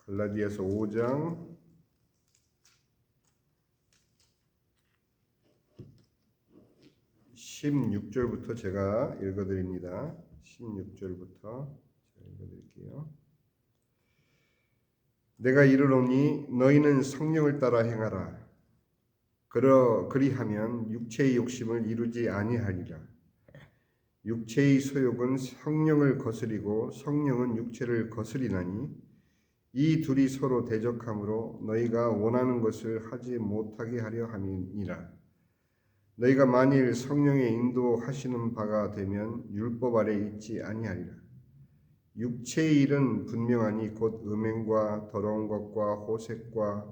갈라디아서 5장 16절부터 제가 읽어드립니다. 16절부터 제가 읽어드릴게요. 내가 이르노니 너희는 성령을 따라 행하라. 그리하면 육체의 욕심을 이루지 아니하리라. 육체의 소욕은 성령을 거스리고 성령은 육체를 거스리나니 이 둘이 서로 대적하므로 너희가 원하는 것을 하지 못하게 하려 함이니라. 너희가 만일 성령의 인도하시는 바가 되면 율법 아래 있지 아니하리라. 육체의 일은 분명하니 곧 음행과 더러운 것과 호색과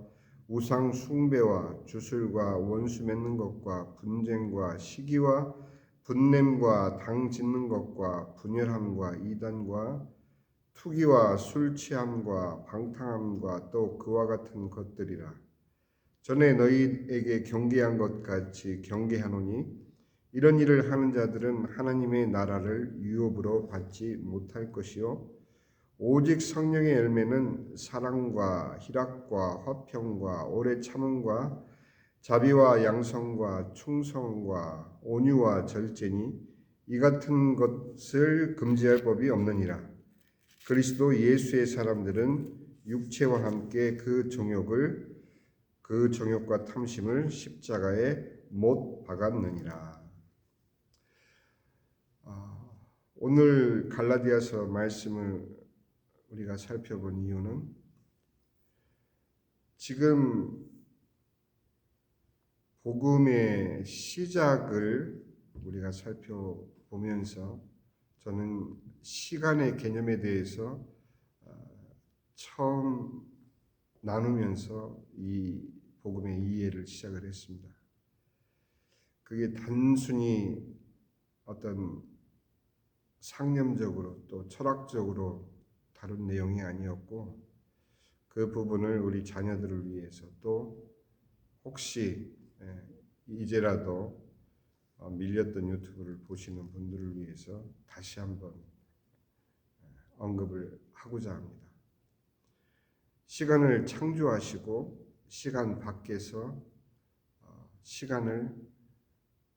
우상 숭배와 주술과 원수 맺는 것과 분쟁과 시기와 분냄과 당 짓는 것과 분열함과 이단과 투기와 술 취함과 방탕함과 또 그와 같은 것들이라. 전에 너희에게 경계한 것 같이 경계하노니 이런 일을 하는 자들은 하나님의 나라를 유업으로 받지 못할 것이요 오직 성령의 열매는 사랑과 희락과 화평과 오래 참음과 자비와 양성과 충성과 온유와 절제니 이 같은 것을 금지할 법이 없느니라. 그리스도 예수의 사람들은 육체와 함께 그 정욕과 탐심을 십자가에 못 박았느니라. 오늘 갈라디아서 말씀을 우리가 살펴본 이유는 지금 복음의 시작을 우리가 살펴보면서 저는 시간의 개념에 대해서 처음 나누면서 이 복음의 이해를 시작을 했습니다. 그게 단순히 어떤 상념적으로 또 철학적으로 다룬 내용이 아니었고 그 부분을 우리 자녀들을 위해서 또 혹시 이제라도 밀렸던 유튜브를 보시는 분들을 위해서 다시 한번 언급을 하고자 합니다. 시간을 창조하시고 시간 밖에서 시간을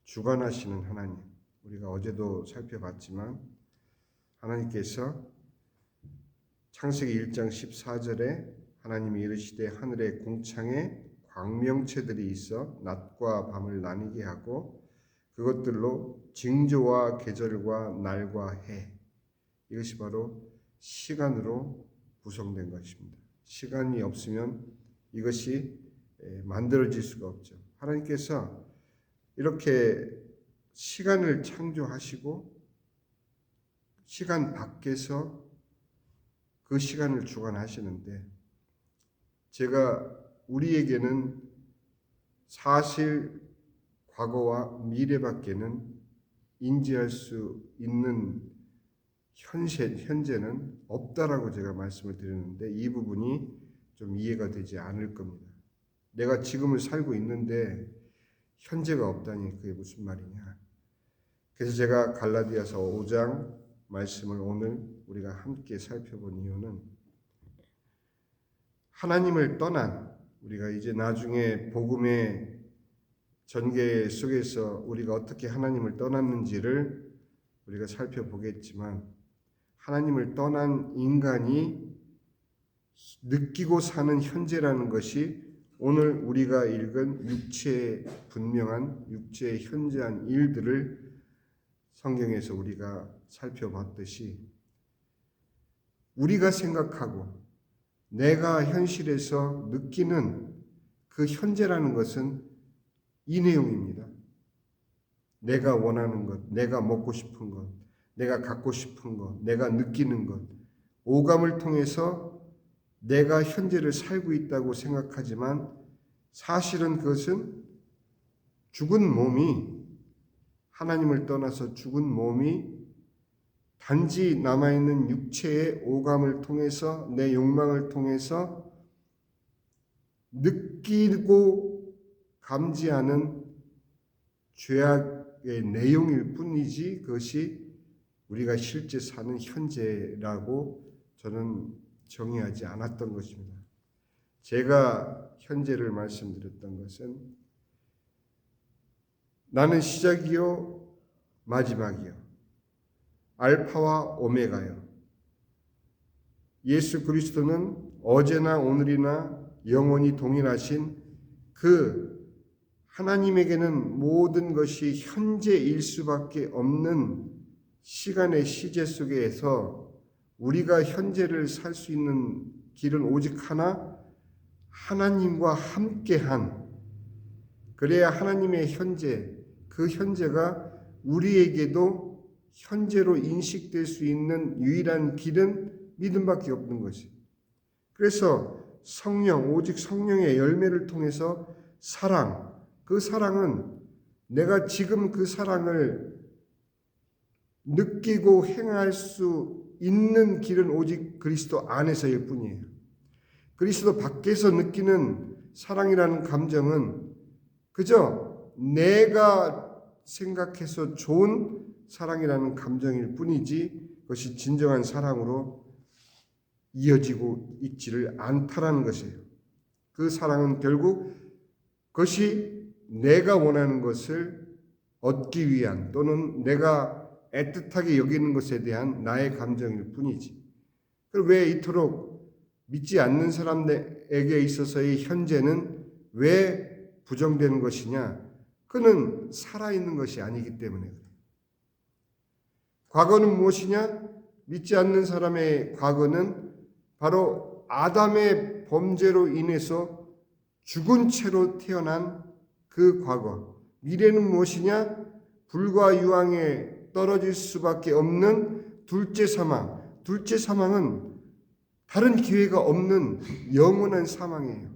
주관하시는 하나님, 우리가 어제도 살펴봤지만 하나님께서 창세기 1장 14절에 하나님이 이르시되 하늘의 궁창에 광명체들이 있어 낮과 밤을 나뉘게 하고 그것들로 징조와 계절과 날과 해, 이것이 바로 시간으로 구성된 것입니다. 시간이 없으면 이것이 만들어질 수가 없죠. 하나님께서 이렇게 시간을 창조하시고 시간 밖에서 그 시간을 주관하시는데 제가 우리에게는 사실 과거와 미래밖에는 인지할 수 있는 현재는 없다라고 제가 말씀을 드렸는데 이 부분이 좀 이해가 되지 않을 겁니다. 내가 지금을 살고 있는데 현재가 없다니 그게 무슨 말이냐. 그래서 제가 갈라디아서 5장 말씀을 오늘 우리가 함께 살펴본 이유는 하나님을 떠난 우리가 이제 나중에 복음의 전개 속에서 우리가 어떻게 하나님을 떠났는지를 우리가 살펴보겠지만 하나님을 떠난 인간이 느끼고 사는 현재라는 것이 오늘 우리가 읽은 육체의 분명한 육체의 현재한 일들을 성경에서 우리가 살펴봤듯이 우리가 생각하고 내가 현실에서 느끼는 그 현재라는 것은 이 내용입니다. 내가 원하는 것, 내가 먹고 싶은 것, 내가 갖고 싶은 것, 내가 느끼는 것, 오감을 통해서 내가 현재를 살고 있다고 생각하지만 사실은 그것은 죽은 몸이 하나님을 떠나서 죽은 몸이 단지 남아있는 육체의 오감을 통해서 내 욕망을 통해서 느끼고 감지하는 죄악의 내용일 뿐이지 그것이 우리가 실제 사는 현재라고 저는 정의하지 않았던 것입니다. 제가 현재를 말씀드렸던 것은 나는 시작이요 마지막이요 알파와 오메가요. 예수 그리스도는 어제나 오늘이나 영원히 동일하신 그 하나님에게는 모든 것이 현재일 수밖에 없는 시간의 시제 속에서 우리가 현재를 살 수 있는 길은 오직 하나, 하나님과 함께한, 그래야 하나님의 현재, 그 현재가 우리에게도 현재로 인식될 수 있는 유일한 길은 믿음밖에 없는 것이. 그래서 성령, 오직 성령의 열매를 통해서 사랑, 그 사랑은 내가 지금 그 사랑을 느끼고 행할 수 있는 길은 오직 그리스도 안에서일 뿐이에요. 그리스도 밖에서 느끼는 사랑이라는 감정은 그저 내가 생각해서 좋은 사랑이라는 감정일 뿐이지 그것이 진정한 사랑으로 이어지고 있지를 않다라는 것이에요. 그 사랑은 결국 그것이 내가 원하는 것을 얻기 위한 또는 내가 애틋하게 여기는 것에 대한 나의 감정일 뿐이지. 그럼 왜 이토록 믿지 않는 사람에게 있어서의 현재는 왜 부정되는 것이냐? 그는 살아있는 것이 아니기 때문에 그래요. 과거는 무엇이냐? 믿지 않는 사람의 과거는 바로 아담의 범죄로 인해서 죽은 채로 태어난 그 과거. 미래는 무엇이냐? 불과 유황에 떨어질 수밖에 없는 둘째 사망. 둘째 사망은 다른 기회가 없는 영원한 사망이에요.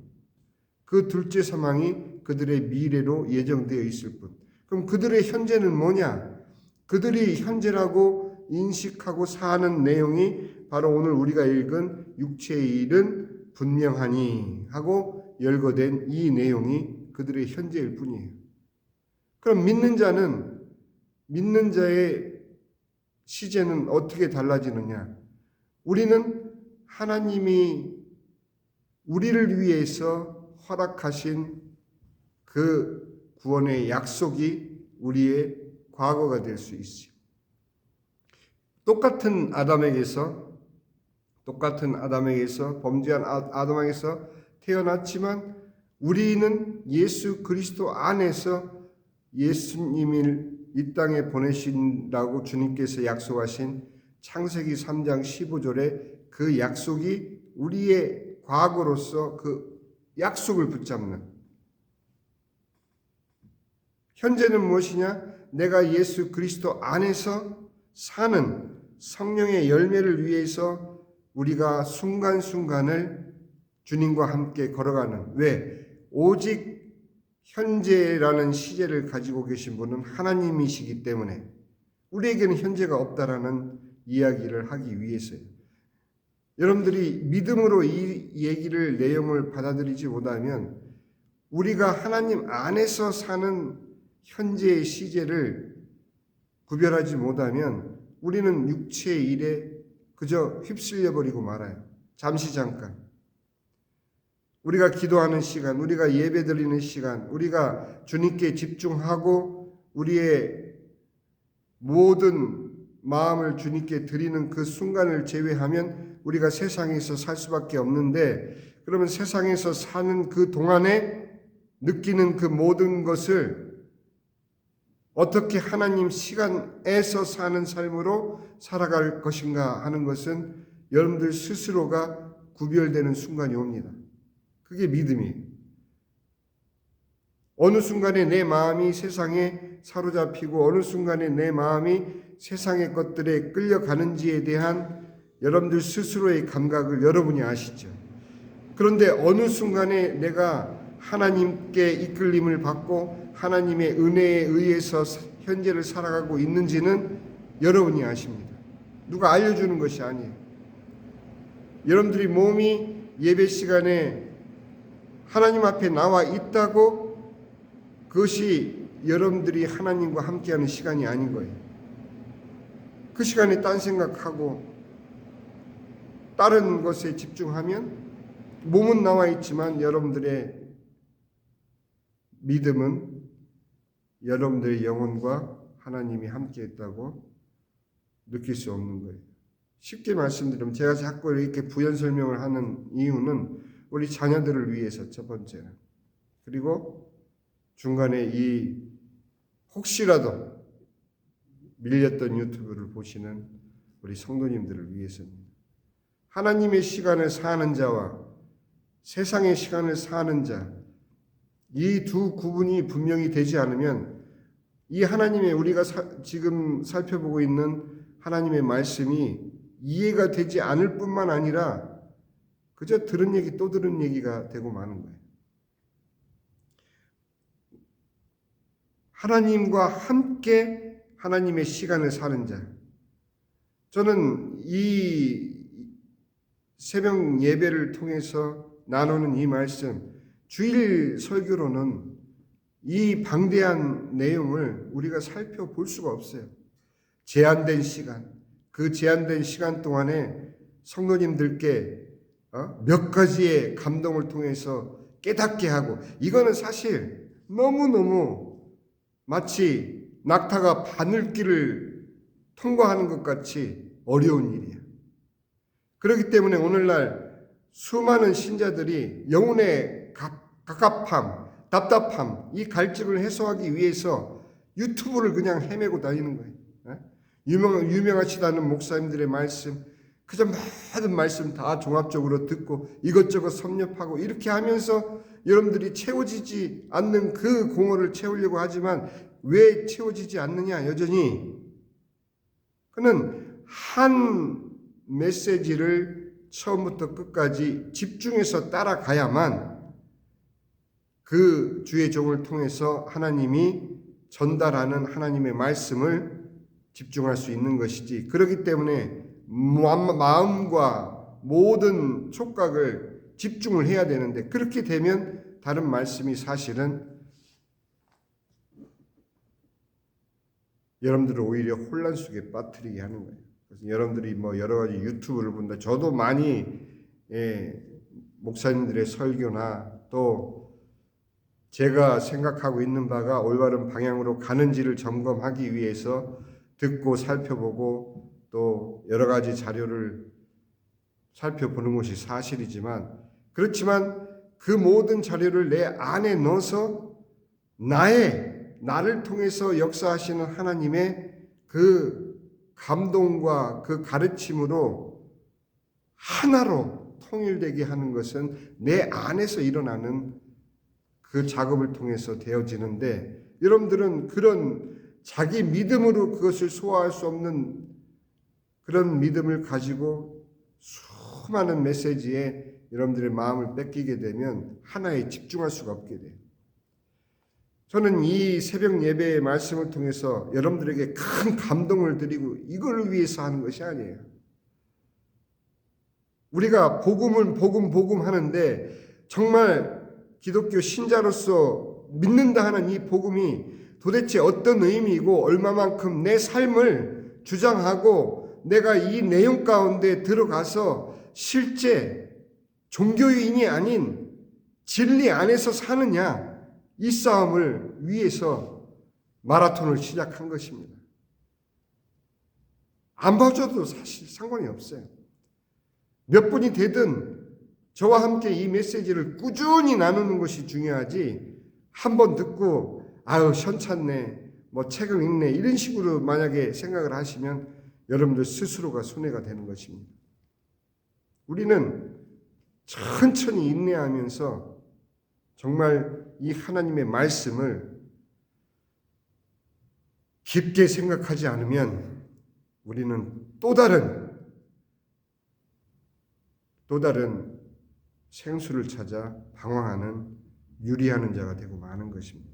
그 둘째 사망이 그들의 미래로 예정되어 있을 뿐. 그럼 그들의 현재는 뭐냐? 그들이 현재라고 인식하고 사는 내용이 바로 오늘 우리가 읽은 육체의 일은 분명하니 하고 열거된 이 내용이 그들의 현재일 뿐이에요. 그럼 믿는 자의 시제는 어떻게 달라지느냐? 우리는 하나님이 우리를 위해서 허락하신 그 구원의 약속이 우리의 과거가 될 수 있어요. 똑같은 아담에게서 범죄한 아담에게서 태어났지만 우리는 예수 그리스도 안에서 예수님을 이 땅에 보내신다고 주님께서 약속하신 창세기 3장 15절에 그 약속이 우리의 과거로서 그 약속을 붙잡는. 현재는 무엇이냐? 내가 예수 그리스도 안에서 사는 성령의 열매를 위해서 우리가 순간순간을 주님과 함께 걸어가는. 왜? 오직 현재라는 시제를 가지고 계신 분은 하나님이시기 때문에 우리에게는 현재가 없다라는 이야기를 하기 위해서요. 여러분들이 믿음으로 이 얘기를 내용을 받아들이지 못하면 우리가 하나님 안에서 사는 현재의 시제를 구별하지 못하면 우리는 육체의 일에 그저 휩쓸려 버리고 말아요. 잠시 잠깐. 우리가 기도하는 시간, 우리가 예배 드리는 시간, 우리가 주님께 집중하고 우리의 모든 마음을 주님께 드리는 그 순간을 제외하면 우리가 세상에서 살 수밖에 없는데, 그러면 세상에서 사는 그 동안에 느끼는 그 모든 것을 어떻게 하나님 시간에서 사는 삶으로 살아갈 것인가 하는 것은 여러분들 스스로가 구별되는 순간이 옵니다. 그게 믿음이에요. 어느 순간에 내 마음이 세상에 사로잡히고 어느 순간에 내 마음이 세상의 것들에 끌려가는지에 대한 여러분들 스스로의 감각을 여러분이 아시죠. 그런데 어느 순간에 내가 하나님께 이끌림을 받고 하나님의 은혜에 의해서 현재를 살아가고 있는지는 여러분이 아십니다. 누가 알려주는 것이 아니에요. 여러분들이 몸이 예배 시간에 하나님 앞에 나와 있다고 그것이 여러분들이 하나님과 함께하는 시간이 아닌 거예요. 그 시간에 딴 생각하고 다른 것에 집중하면 몸은 나와 있지만 여러분들의 믿음은 여러분들의 영혼과 하나님이 함께 있다고 느낄 수 없는 거예요. 쉽게 말씀드리면 제가 자꾸 이렇게 부연 설명을 하는 이유는 우리 자녀들을 위해서 첫 번째는, 그리고 중간에 이 혹시라도 밀렸던 유튜브를 보시는 우리 성도님들을 위해서입니다. 하나님의 시간을 사는 자와 세상의 시간을 사는 자, 이 두 구분이 분명히 되지 않으면 이 하나님의 우리가 지금 살펴보고 있는 하나님의 말씀이 이해가 되지 않을 뿐만 아니라 그저 들은 얘기 또 들은 얘기가 되고 마는 거예요. 하나님과 함께 하나님의 시간을 사는 자. 저는 이 새벽 예배를 통해서 나누는 이 말씀, 주일 설교로는 이 방대한 내용을 우리가 살펴볼 수가 없어요. 제한된 시간, 그 제한된 시간 동안에 성도님들께 몇 가지의 감동을 통해서 깨닫게 하고, 이거는 사실 너무너무 마치 낙타가 바늘길을 통과하는 것 같이 어려운 일이야. 그렇기 때문에 오늘날 수많은 신자들이 영혼의 갑갑함, 답답함, 이 갈증을 해소하기 위해서 유튜브를 그냥 헤매고 다니는 거예요. 유명하시다는 목사님들의 말씀, 그저 모든 말씀 다 종합적으로 듣고 이것저것 섭렵하고 이렇게 하면서 여러분들이 채워지지 않는 그 공허를 채우려고 하지만 왜 채워지지 않느냐? 여전히 그는 한 메시지를 처음부터 끝까지 집중해서 따라가야만 그 주의 종을 통해서 하나님이 전달하는 하나님의 말씀을 집중할 수 있는 것이지, 그렇기 때문에 마음과 모든 촉각을 집중을 해야 되는데, 그렇게 되면 다른 말씀이 사실은 여러분들을 오히려 혼란 속에 빠뜨리게 하는 거예요. 그래서 여러분들이 여러 가지 유튜브를 본다. 저도 많이 목사님들의 설교나 또 제가 생각하고 있는 바가 올바른 방향으로 가는지를 점검하기 위해서 듣고 살펴보고 또 여러 가지 자료를 살펴보는 것이 사실이지만, 그렇지만 그 모든 자료를 내 안에 넣어서 나를 통해서 역사하시는 하나님의 그 감동과 그 가르침으로 하나로 통일되게 하는 것은 내 안에서 일어나는 그 작업을 통해서 되어지는데, 여러분들은 그런 자기 믿음으로 그것을 소화할 수 없는 그런 믿음을 가지고 수많은 메시지에 여러분들의 마음을 뺏기게 되면 하나에 집중할 수가 없게 돼요. 저는 이 새벽 예배의 말씀을 통해서 여러분들에게 큰 감동을 드리고 이걸 위해서 하는 것이 아니에요. 우리가 복음 하는데 정말 기독교 신자로서 믿는다 하는 이 복음이 도대체 어떤 의미이고 얼마만큼 내 삶을 주장하고 내가 이 내용 가운데 들어가서 실제 종교인이 아닌 진리 안에서 사느냐, 이 싸움을 위해서 마라톤을 시작한 것입니다. 안 봐줘도 사실 상관이 없어요. 몇 분이 되든 저와 함께 이 메시지를 꾸준히 나누는 것이 중요하지, 한 번 듣고 아유 현찮네, 책을 읽네, 이런 식으로 만약에 생각을 하시면 여러분들 스스로가 손해가 되는 것입니다. 우리는 천천히 인내하면서 정말 이 하나님의 말씀을 깊게 생각하지 않으면 우리는 또 다른 생수를 찾아 방황하는, 유리하는 자가 되고 마는 것입니다.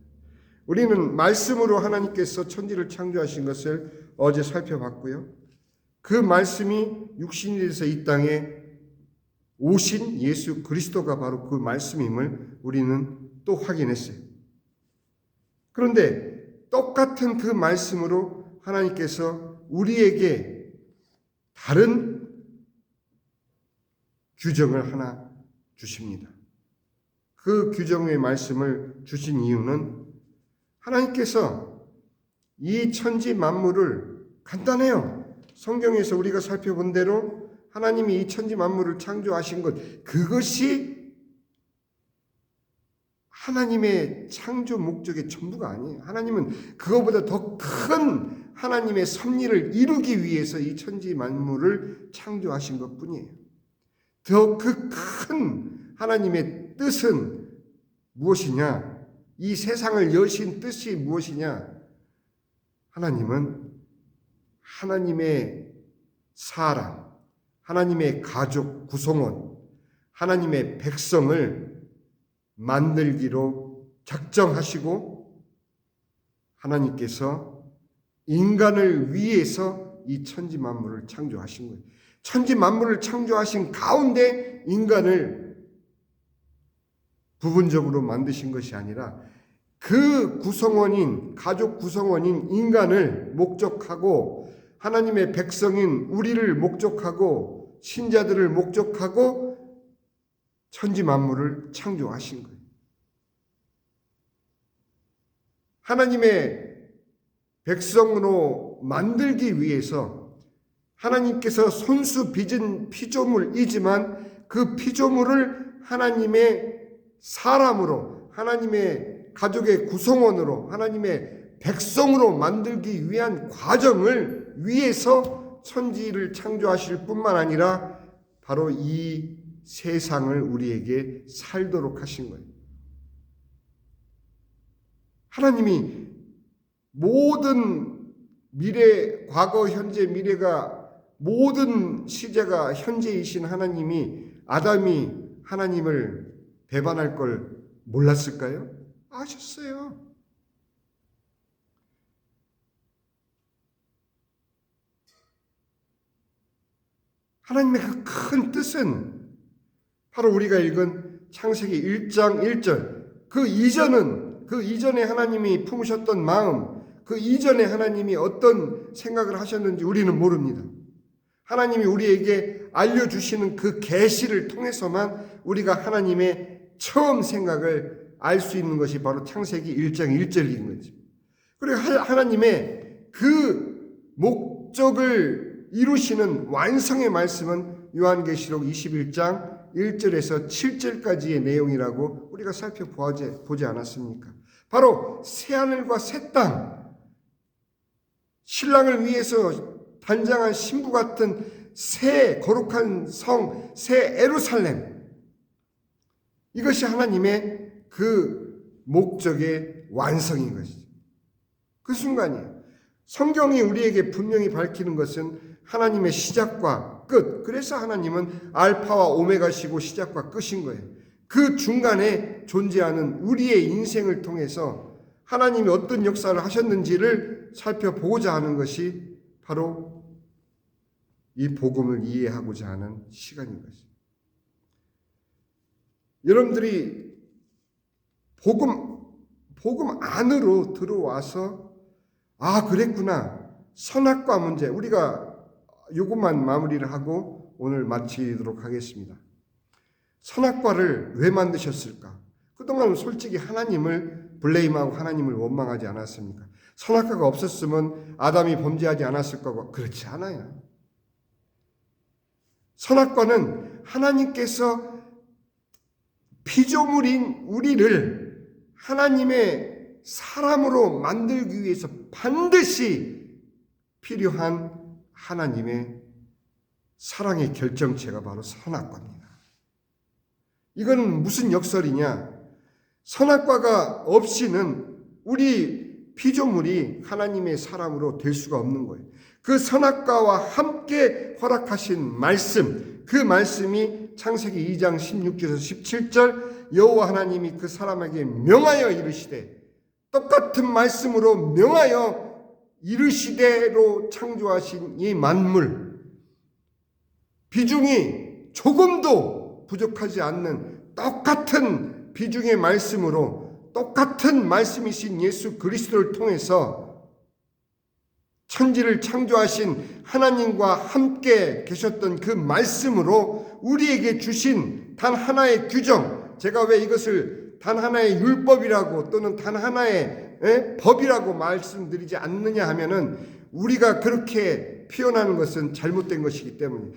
우리는 말씀으로 하나님께서 천지를 창조하신 것을 어제 살펴봤고요. 그 말씀이 육신이 돼서 이 땅에 오신 예수 그리스도가 바로 그 말씀임을 우리는 또 확인했어요. 그런데 똑같은 그 말씀으로 하나님께서 우리에게 다른 규정을 하나 주십니다. 그 규정의 말씀을 주신 이유는 하나님께서 이 천지 만물을 간단해요. 성경에서 우리가 살펴본 대로 하나님이 이 천지 만물을 창조하신 것, 그것이 하나님의 창조 목적의 전부가 아니에요. 하나님은 그거보다 더 큰 하나님의 섭리를 이루기 위해서 이 천지 만물을 창조하신 것뿐이에요. 더 그 큰 하나님의 뜻은 무엇이냐? 이 세상을 여신 뜻이 무엇이냐? 하나님은 하나님의 사람, 하나님의 가족 구성원, 하나님의 백성을 만들기로 작정하시고 하나님께서 인간을 위해서 이 천지 만물을 창조하신 거예요. 천지 만물을 창조하신 가운데 인간을 부분적으로 만드신 것이 아니라 그 구성원인, 가족 구성원인 인간을 목적하고 하나님의 백성인 우리를 목적하고 신자들을 목적하고 천지 만물을 창조하신 거예요. 하나님의 백성으로 만들기 위해서 하나님께서 손수 빚은 피조물이지만 그 피조물을 하나님의 사람으로, 하나님의 가족의 구성원으로, 하나님의 백성으로 만들기 위한 과정을 위해서 천지를 창조하실 뿐만 아니라 바로 이 세상을 우리에게 살도록 하신 거예요. 하나님이 모든 미래, 과거, 현재, 미래가 모든 시제가 현재이신 하나님이 아담이 하나님을 배반할 걸 몰랐을까요? 아셨어요. 하나님의 그 큰 뜻은 바로 우리가 읽은 창세기 1장 1절, 그 이전에 하나님이 품으셨던 마음, 그 이전에 하나님이 어떤 생각을 하셨는지 우리는 모릅니다. 하나님이 우리에게 알려주시는 그 계시를 통해서만 우리가 하나님의 처음 생각을 알 수 있는 것이 바로 창세기 1장 1절인 거죠. 그리고 하나님의 그 목적을 이루시는 완성의 말씀은 요한계시록 21장 1절에서 7절까지의 내용이라고 우리가 살펴보지 않았습니까? 바로 새하늘과 새 땅, 신랑을 위해서 단장한 신부 같은 새 거룩한 성, 새 예루살렘, 이것이 하나님의 그 목적의 완성인 것이죠. 그 순간이에요. 성경이 우리에게 분명히 밝히는 것은 하나님의 시작과 끝, 그래서 하나님은 알파와 오메가시고 시작과 끝인 거예요. 그 중간에 존재하는 우리의 인생을 통해서 하나님이 어떤 역사를 하셨는지를 살펴보고자 하는 것이 바로 이 복음을 이해하고자 하는 시간인 것입니다. 여러분들이 복음 안으로 들어와서 그랬구나. 선악과 문제, 우리가 이것만 마무리를 하고 오늘 마치도록 하겠습니다. 선악과를 왜 만드셨을까? 그동안 솔직히 하나님을 블레임하고 하나님을 원망하지 않았습니까? 선악과가 없었으면 아담이 범죄하지 않았을 거고, 그렇지 않아요. 선악과는 하나님께서 피조물인 우리를 하나님의 사람으로 만들기 위해서 반드시 필요한 하나님의 사랑의 결정체가 바로 선악과입니다. 이건 무슨 역설이냐? 선악과가 없이는 우리 피조물이 하나님의 사람으로 될 수가 없는 거예요. 그 선악과와 함께 허락하신 말씀, 그 말씀이 창세기 2장 16절에서 17절, 여호와 하나님이 그 사람에게 명하여 이르시되, 똑같은 말씀으로 명하여 이르시되로 창조하신 이 만물, 비중이 조금도 부족하지 않는 똑같은 비중의 말씀으로 똑같은 말씀이신 예수 그리스도를 통해서 천지를 창조하신 하나님과 함께 계셨던 그 말씀으로 우리에게 주신 단 하나의 규정, 제가 왜 이것을 단 하나의 율법이라고 또는 단 하나의 법이라고 말씀드리지 않느냐 하면은 우리가 그렇게 표현하는 것은 잘못된 것이기 때문에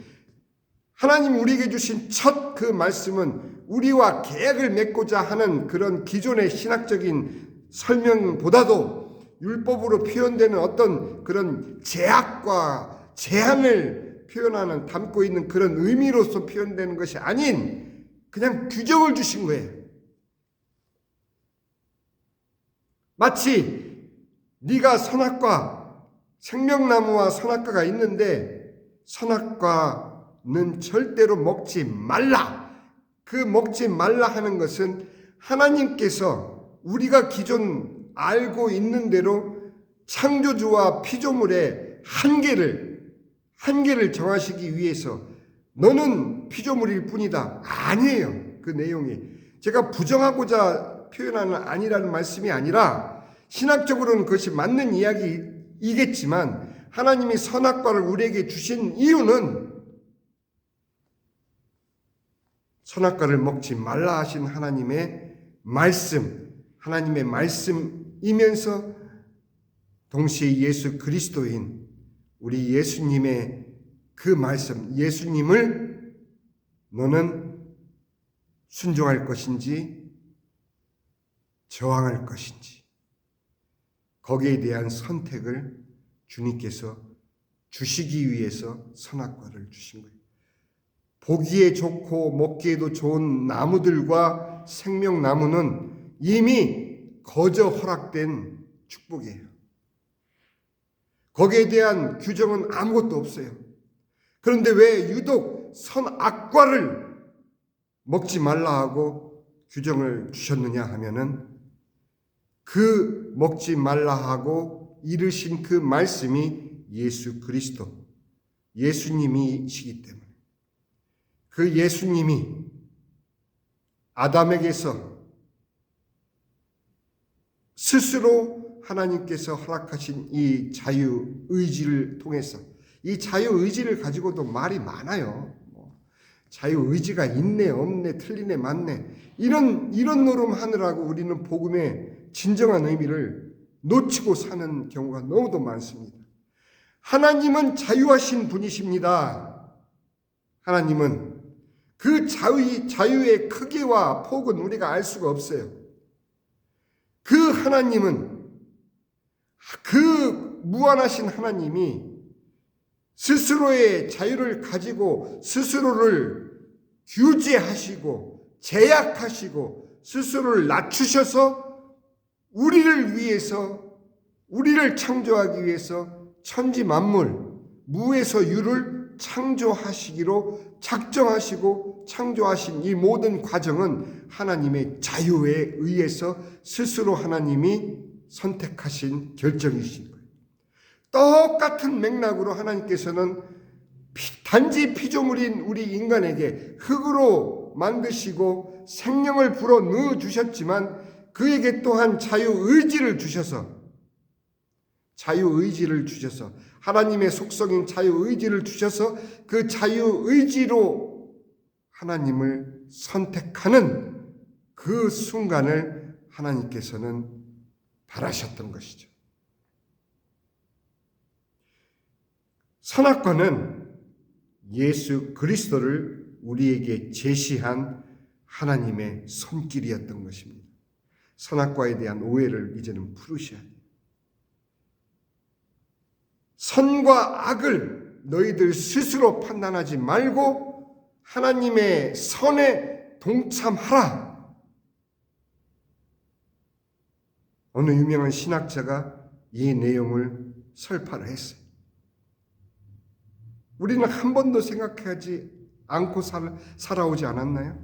하나님 우리에게 주신 첫 그 말씀은 우리와 계약을 맺고자 하는 그런 기존의 신학적인 설명보다도 율법으로 표현되는 어떤 그런 제약과 제한을 표현하는 담고 있는 그런 의미로서 표현되는 것이 아닌 그냥 규정을 주신 거예요. 마치 네가 선악과 생명나무와 선악과가 있는데 선악과는 절대로 먹지 말라. 그 먹지 말라 하는 것은 하나님께서 우리가 기존 알고 있는 대로 창조주와 피조물의 한계를 정하시기 위해서 너는 피조물일 뿐이다. 아니에요. 그 내용이. 제가 부정하고자 표현하는 아니라는 말씀이 아니라 신학적으로는 그것이 맞는 이야기이겠지만 하나님이 선악과를 우리에게 주신 이유는 선악과를 먹지 말라 하신 하나님의 말씀이면서 동시에 예수 그리스도인 우리 예수님의 그 말씀, 예수님을 너는 순종할 것인지 저항할 것인지 거기에 대한 선택을 주님께서 주시기 위해서 선악과를 주신 거예요. 보기에 좋고 먹기에도 좋은 나무들과 생명나무는 이미 거저 허락된 축복이에요. 거기에 대한 규정은 아무것도 없어요. 그런데 왜 유독 선악과를 먹지 말라 하고 규정을 주셨느냐 하면은 그 먹지 말라 하고 이르신 그 말씀이 예수 그리스도, 예수님이시기 때문에 그 예수님이 아담에게서 스스로 하나님께서 허락하신 이 자유의지를 통해서 이 자유의지를 가지고도 말이 많아요. 자유의지가 있네 없네 틀리네 맞네 이런 노름하느라고 우리는 복음의 진정한 의미를 놓치고 사는 경우가 너무도 많습니다. 하나님은 자유하신 분이십니다. 하나님은 그 자유의 크기와 폭은 우리가 알 수가 없어요. 그 하나님은 그 무한하신 하나님이 스스로의 자유를 가지고 스스로를 규제하시고 제약하시고 스스로를 낮추셔서 우리를 위해서 우리를 창조하기 위해서 천지 만물 무에서 유를 창조하시기로 작정하시고 창조하신 이 모든 과정은 하나님의 자유에 의해서 스스로 하나님이 선택하신 결정이신 거예요. 똑같은 맥락으로 하나님께서는 단지 피조물인 우리 인간에게 흙으로 만드시고 생명을 불어 넣어 주셨지만 그에게 또한 자유의지를 주셔서 하나님의 속성인 자유의지를 주셔서 그 자유의지로 하나님을 선택하는 그 순간을 하나님께서는 바라셨던 것이죠. 선악과는 예수 그리스도를 우리에게 제시한 하나님의 손길이었던 것입니다. 선악과에 대한 오해를 이제는 풀으셔야 돼요. 선과 악을 너희들 스스로 판단하지 말고 하나님의 선에 동참하라. 어느 유명한 신학자가 이 내용을 설파를 했어요. 우리는 한 번도 생각하지 않고 살아오지 않았나요?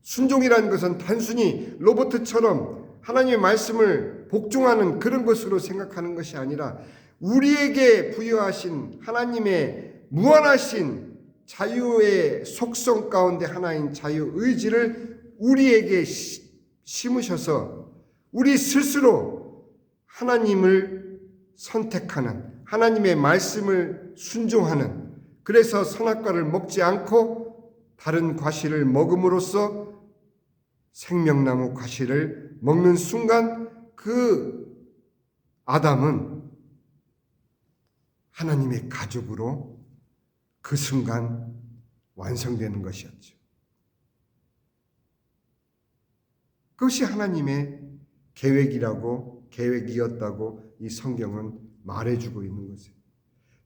순종이라는 것은 단순히 로봇처럼 하나님의 말씀을 복종하는 그런 것으로 생각하는 것이 아니라 우리에게 부여하신 하나님의 무한하신 자유의 속성 가운데 하나인 자유의지를 우리에게 심으셔서 우리 스스로 하나님을 선택하는, 하나님의 말씀을 순종하는, 그래서 선악과를 먹지 않고 다른 과실을 먹음으로써 생명나무 과실을 먹는 순간 그 아담은 하나님의 가족으로 그 순간 완성되는 것이었죠. 그것이 하나님의 계획이었다고 이 성경은 말해주고 있는 것이에요.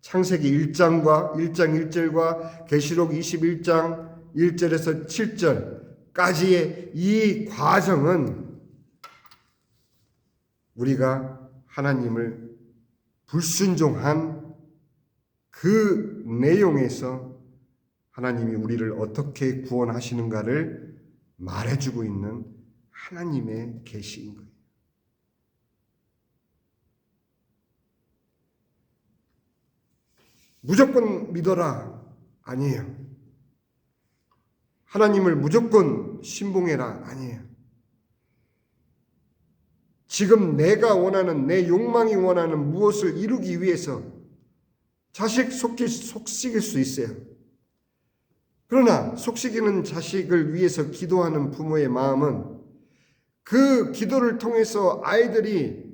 창세기 1장 1절과 계시록 21장 1절에서 7절까지의 이 과정은 우리가 하나님을 불순종한 그 내용에서 하나님이 우리를 어떻게 구원하시는가를 말해주고 있는 하나님의 계시인 거예요. 무조건 믿어라 아니에요. 하나님을 무조건 신봉해라 아니에요. 지금 내가 원하는, 내 욕망이 원하는 무엇을 이루기 위해서 자식 속삭일 수 있어요. 그러나 속삭이는 자식을 위해서 기도하는 부모의 마음은 그 기도를 통해서 아이들이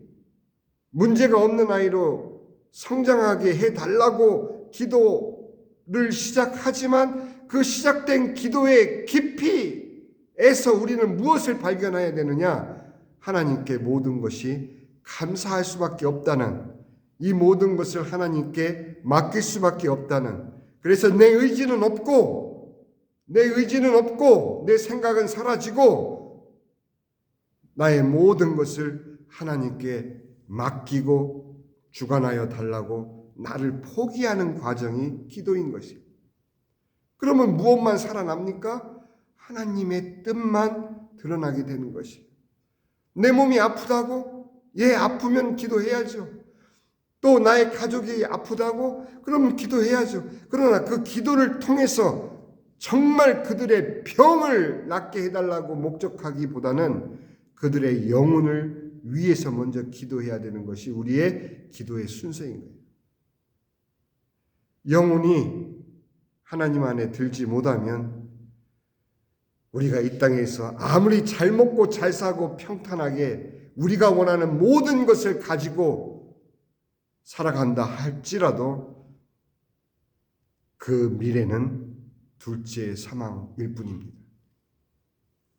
문제가 없는 아이로 성장하게 해달라고 기도를 시작하지만 그 시작된 기도의 깊이에서 우리는 무엇을 발견해야 되느냐? 하나님께 모든 것이 감사할 수밖에 없다는, 이 모든 것을 하나님께 맡길 수밖에 없다는, 그래서 내 의지는 없고 내 생각은 사라지고 나의 모든 것을 하나님께 맡기고 주관하여 달라고 나를 포기하는 과정이 기도인 것이에요. 그러면 무엇만 살아납니까? 하나님의 뜻만 드러나게 되는 것이에요. 내 몸이 아프다고? 아프면 기도해야죠. 또 나의 가족이 아프다고? 그럼 기도해야죠. 그러나 그 기도를 통해서 정말 그들의 병을 낫게 해달라고 목적하기보다는 그들의 영혼을 위해서 먼저 기도해야 되는 것이 우리의 기도의 순서인 거예요. 영혼이 하나님 안에 들지 못하면 우리가 이 땅에서 아무리 잘 먹고 잘 사고 평탄하게 우리가 원하는 모든 것을 가지고 살아간다 할지라도 그 미래는 둘째 사망일 뿐입니다.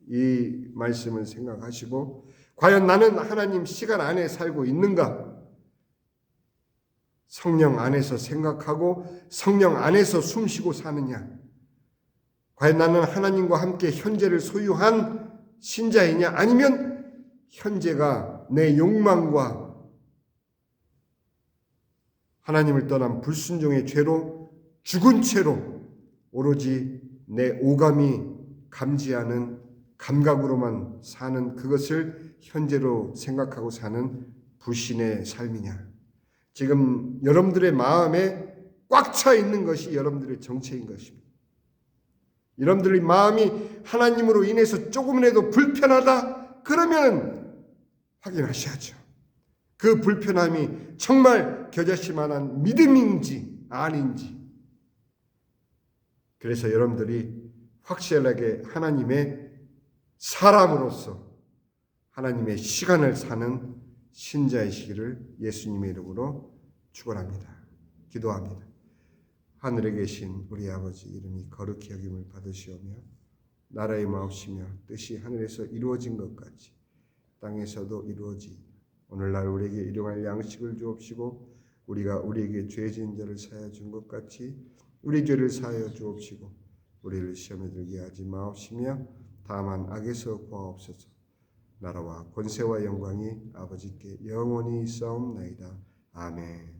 이 말씀을 생각하시고 과연 나는 하나님 시간 안에 살고 있는가? 성령 안에서 생각하고 성령 안에서 숨쉬고 사느냐? 과연 나는 하나님과 함께 현재를 소유한 신자이냐? 아니면 현재가 내 욕망과 하나님을 떠난 불순종의 죄로 죽은 채로 오로지 내 오감이 감지하는 감각으로만 사는 그것을 현재로 생각하고 사는 불신의 삶이냐? 지금 여러분들의 마음에 꽉 차 있는 것이 여러분들의 정체인 것입니다. 여러분들의 마음이 하나님으로 인해서 조금이라도 불편하다? 그러면 확인하셔야죠. 그 불편함이 정말 겨자씨 만한 믿음인지 아닌지. 그래서 여러분들이 확실하게 하나님의 사람으로서 하나님의 시간을 사는 신자이시기를 예수님의 이름으로 축원합니다. 기도합니다. 하늘에 계신 우리 아버지 이름이 거룩히 여김을 받으시오며 나라의 마옵시며 뜻이 하늘에서 이루어진 것 같이 땅에서도 이루어지이다. 오늘날 우리에게 일용할 양식을 주옵시고 우리가 우리에게 죄 지은 자를 사하여 준 것 같이 우리 죄를 사하여 주옵시고 우리를 시험에 들게 하지 마옵시며 다만 악에서 구하옵소서. 나라와 권세와 영광이 아버지께 영원히 있사옵나이다. 아멘.